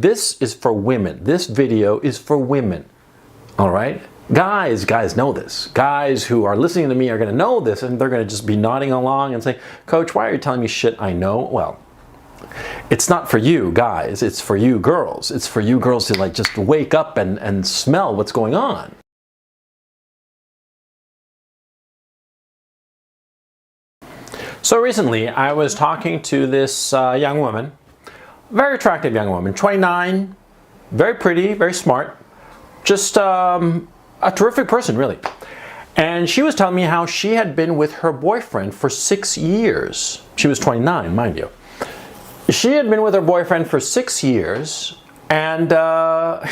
this is for women. This video is for women. All right? Guys know this. Guys who are listening to me are going to know this, and they're going to just be nodding along and say, Coach, why are you telling me shit I know? Well, it's not for you guys. It's for you girls. It's for you girls to like just wake up and smell what's going on. So recently, I was talking to this young woman, very attractive young woman, 29, very pretty, very smart, just a terrific person, really. And she was telling me how she had been with her boyfriend for 6 years. She was 29, mind you. She had been with her boyfriend for 6 years, and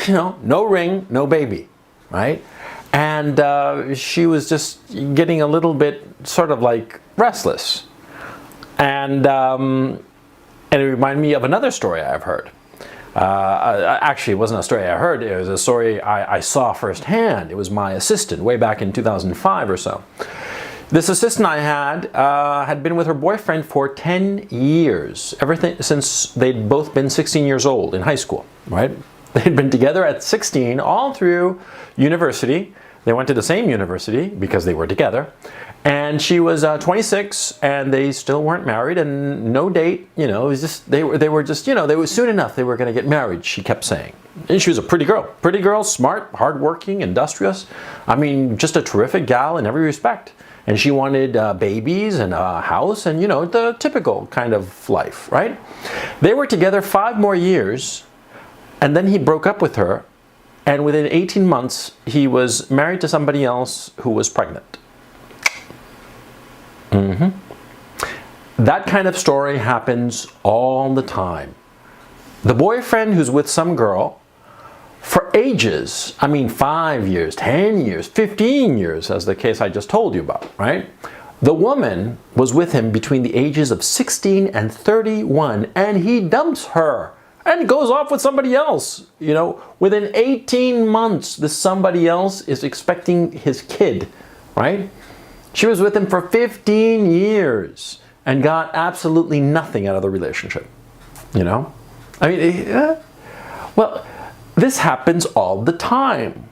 you know, no ring, no baby, right? And she was just getting a little bit sort of like restless. And it reminded me of another story I've heard. Actually, it wasn't a story I heard. It was a story I saw firsthand. It was my assistant way back in 2005 or so. This assistant I had been with her boyfriend for 10 years, since they'd both been 16 years old in high school, right? They'd been together at 16 all through university. They went to the same university because they were together. And she was 26, and they still weren't married, and no date. You know, it was just they were just, you know, they were soon enough they were going to get married. She kept saying, and she was a pretty girl, smart, hardworking, industrious. I mean, just a terrific gal in every respect. And she wanted babies and a house, and you know, the typical kind of life, right? They were together 5 more years, and then he broke up with her, and within 18 months he was married to somebody else who was pregnant. That kind of story happens all the time. The boyfriend who's with some girl for ages, I mean 5 years, 10 years, 15 years, as the case I just told you about, right? The woman was with him between the ages of 16 and 31, and he dumps her and goes off with somebody else. You know, within 18 months, this somebody else is expecting his kid, right? She was with him for 15 years and got absolutely nothing out of the relationship, you know? I mean, well, this happens all the time.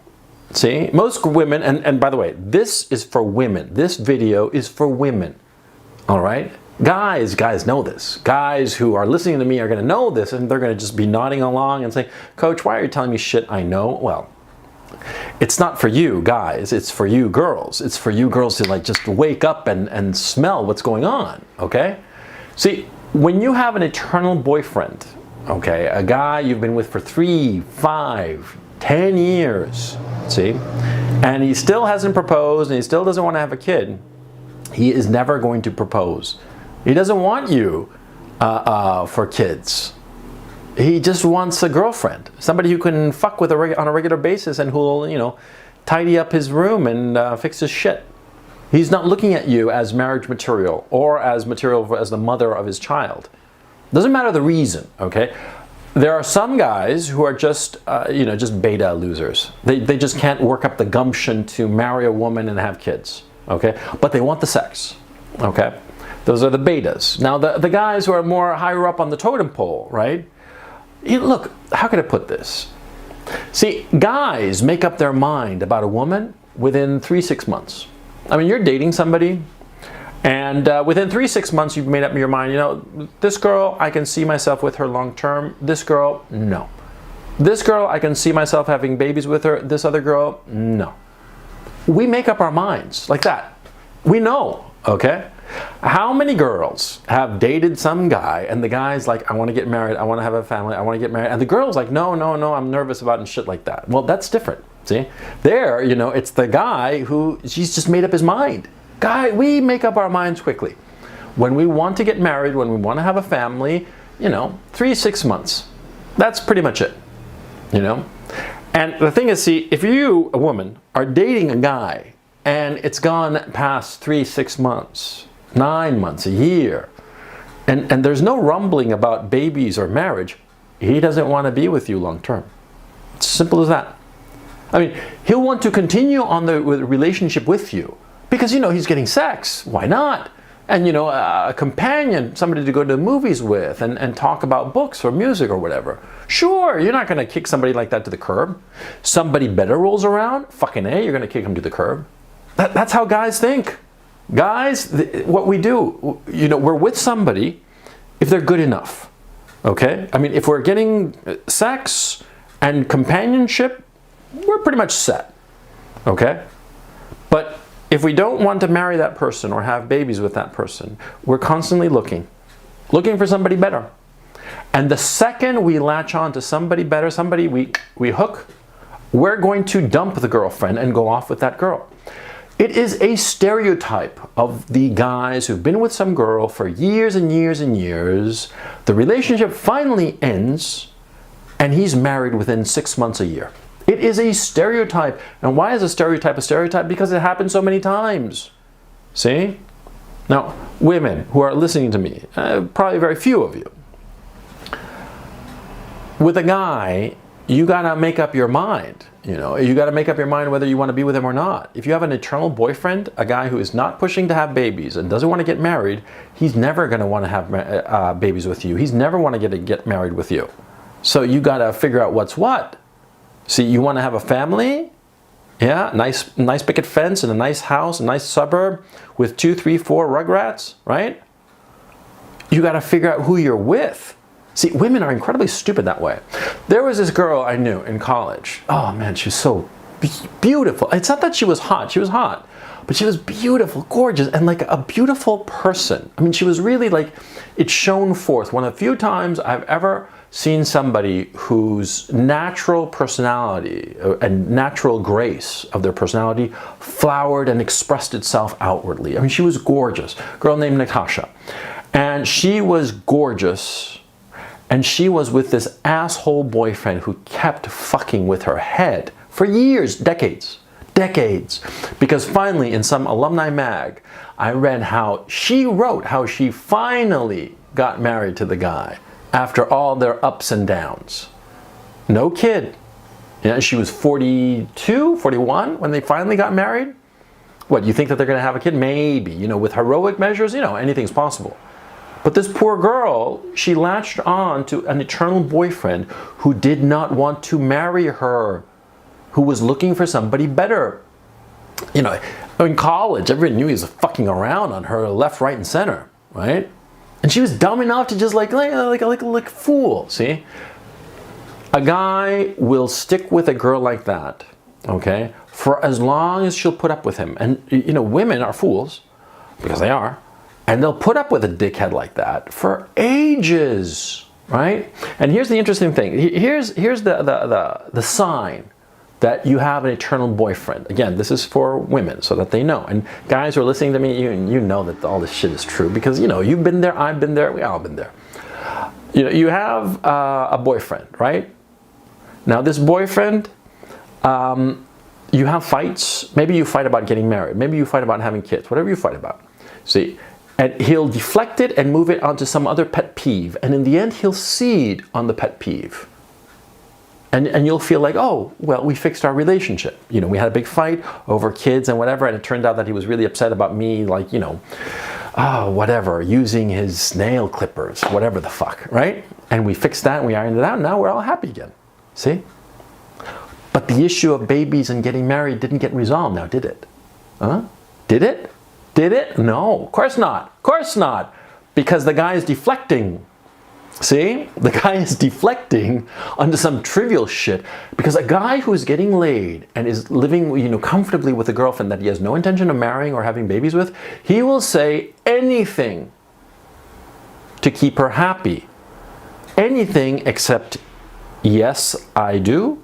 See, most women, and by the way, this is for women. This video is for women, all right? Guys know this. Guys who are listening to me are going to know this, and they're going to just be nodding along and say, Coach, why are you telling me shit I know? Well, it's not for you guys, it's for you girls. It's for you girls to like just wake up and smell what's going on, okay? See, when you have an eternal boyfriend, okay, a guy you've been with for 3, 5, 10 years, see, and he still hasn't proposed and he still doesn't want to have a kid, he is never going to propose. He doesn't want you for kids. He just wants a girlfriend, somebody who can fuck with on a regular basis and who'll, you know, tidy up his room and fix his shit. He's not looking at you as marriage material or as material as the mother of his child. Doesn't matter the reason, okay? There are some guys who are just, you know, just beta losers. They just can't work up the gumption to marry a woman and have kids, okay? But they want the sex, okay? Those are the betas. Now, the guys who are more higher up on the totem pole, right? Look, how can I put this? See, guys make up their mind about a woman within 3-6 months. I mean, you're dating somebody, and within 3-6 months, you've made up your mind, you know, this girl, I can see myself with her long term. This girl, no. This girl, I can see myself having babies with her. This other girl, no. We make up our minds like that. We know, okay? How many girls have dated some guy and the guy's like, I want to get married, I want to have a family, I want to get married, and the girl's like, no, I'm nervous about it and shit like that. Well, that's different, see? There, you know, it's the guy who, he's just made up his mind. Guy, we make up our minds quickly. When we want to get married, when we want to have a family, you know, 3-6 months. That's pretty much it, you know? And the thing is, see, if you, a woman, are dating a guy and it's gone past 3-6 months, 9 months, a year, and there's no rumbling about babies or marriage, he doesn't want to be with you long term. It's simple as that. I mean, he'll want to continue on the relationship with you because, you know, he's getting sex. Why not? And you know, a companion, somebody to go to the movies with and talk about books or music or whatever. Sure, you're not going to kick somebody like that to the curb. Somebody better rolls around, fucking A, you're going to kick them to the curb. That's how guys think. Guys, what we do, you know, we're with somebody if they're good enough. Okay? I mean, if we're getting sex and companionship, we're pretty much set. Okay? But if we don't want to marry that person or have babies with that person, we're constantly looking for somebody better. And the second we latch on to somebody better, somebody we hook, we're going to dump the girlfriend and go off with that girl. It is a stereotype of the guys who've been with some girl for years and years and years. The relationship finally ends and he's married within 6 months, a year. It is a stereotype. And why is a stereotype a stereotype? Because it happens so many times. See? Now, women who are listening to me, probably very few of you. With a guy, you gotta make up your mind. You know, you gotta make up your mind whether you want to be with him or not. If you have an eternal boyfriend, a guy who is not pushing to have babies and doesn't want to get married, he's never gonna want to have babies with you. He's never want to get married with you. So you gotta figure out what's what. See, you want to have a family? Yeah, nice picket fence and a nice house, a nice suburb with 2, 3, 4 rugrats, right? You got to figure out who you're with. See, women are incredibly stupid that way. There was this girl I knew in college. Oh man, she was so beautiful. It's not that she was hot. She was hot. But she was beautiful, gorgeous, and like a beautiful person. I mean, she was really like, it shone forth. One of the few times I've ever seen somebody whose natural personality and natural grace of their personality flowered and expressed itself outwardly. I mean, she was gorgeous. A girl named Natasha. And she was gorgeous. And she was with this asshole boyfriend who kept fucking with her head for years, decades. Because finally, in some alumni mag, I read how she wrote how she finally got married to the guy after all their ups and downs. No kid. Yeah, she was 42, 41 when they finally got married. What, you think that they're going to have a kid? Maybe. You know, with heroic measures, you know, anything's possible. But this poor girl, she latched on to an eternal boyfriend who did not want to marry her, who was looking for somebody better. You know, in college, everyone knew he was fucking around on her left, right, and center, right? And she was dumb enough to just like a fool, see? A guy will stick with a girl like that, okay, for as long as she'll put up with him. And, you know, women are fools, because they are, and they'll put up with a dickhead like that for ages, right? And here's the interesting thing. Here's the sign that you have an eternal boyfriend. Again, this is for women so that they know. And guys who are listening to me, you know that all this shit is true because, you know, you've been there, I've been there, we all been there. You know, you have a boyfriend, right? Now this boyfriend, you have fights. Maybe you fight about getting married. Maybe you fight about having kids, whatever you fight about. See, and he'll deflect it and move it onto some other pet peeve. And in the end, he'll cede on the pet peeve. And you'll feel like, oh, well, we fixed our relationship. You know, we had a big fight over kids and whatever, and it turned out that he was really upset about me, like, you know, whatever, using his nail clippers, whatever the fuck, right? And we fixed that and we ironed it out, and now we're all happy again. See? But the issue of babies and getting married didn't get resolved now, did it? Huh? Did it? Did it? No, of course not. Of course not. Because the guy is deflecting. See? The guy is deflecting onto some trivial shit because a guy who is getting laid and is living, you know, comfortably with a girlfriend that he has no intention of marrying or having babies with, he will say anything to keep her happy. Anything except, yes, I do,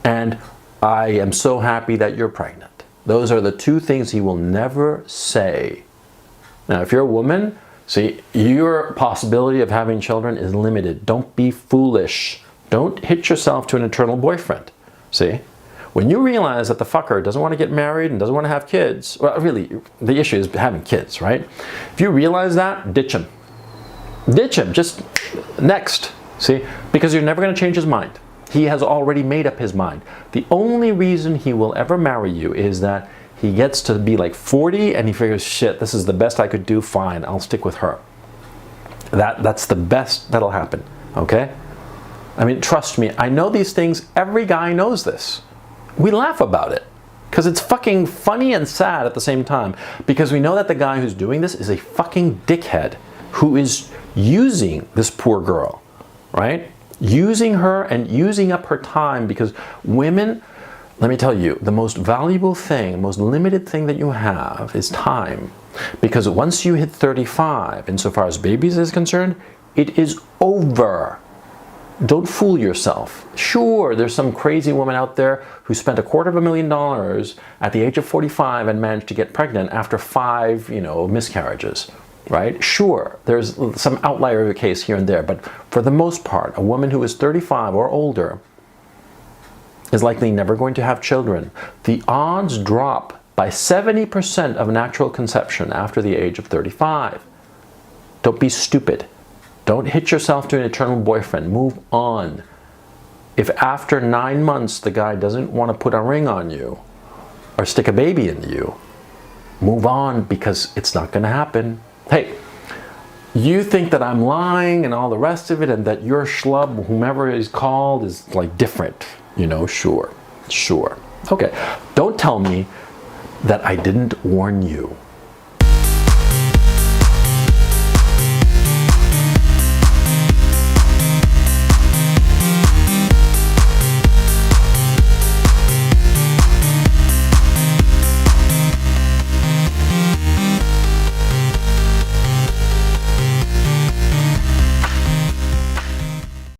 and I am so happy that you're pregnant. Those are the two things he will never say. Now, if you're a woman, see, your possibility of having children is limited. Don't be foolish. Don't hitch yourself to an eternal boyfriend. See? When you realize that the fucker doesn't want to get married and doesn't want to have kids, well, really, the issue is having kids, right? If you realize that, ditch him. Ditch him. Just next. See? Because you're never going to change his mind. He has already made up his mind. The only reason he will ever marry you is that He gets to be like 40 and he figures, shit, this is the best I could do, fine, I'll stick with her. That's the best that'll happen, okay? I mean, trust me, I know these things, every guy knows this. We laugh about it because it's fucking funny and sad at the same time, because we know that the guy who's doing this is a fucking dickhead who is using this poor girl, right? Using her and using up her time, because women, let me tell you, the most valuable thing, most limited thing that you have is time. Because once you hit 35, insofar as babies is concerned, it is over. Don't fool yourself. Sure, there's some crazy woman out there who spent $250,000 at the age of 45 and managed to get pregnant after 5, miscarriages, right? Sure, there's some outlier case here and there, but for the most part, a woman who is 35 or older is likely never going to have children. The odds drop by 70% of natural conception after the age of 35. Don't be stupid. Don't hitch yourself to an eternal boyfriend. Move on. If after 9 months the guy doesn't want to put a ring on you or stick a baby into you, move on, because it's not going to happen. Hey, you think that I'm lying and all the rest of it, and that your schlub, whomever is called, is like different. Sure. Okay. Don't tell me that I didn't warn you.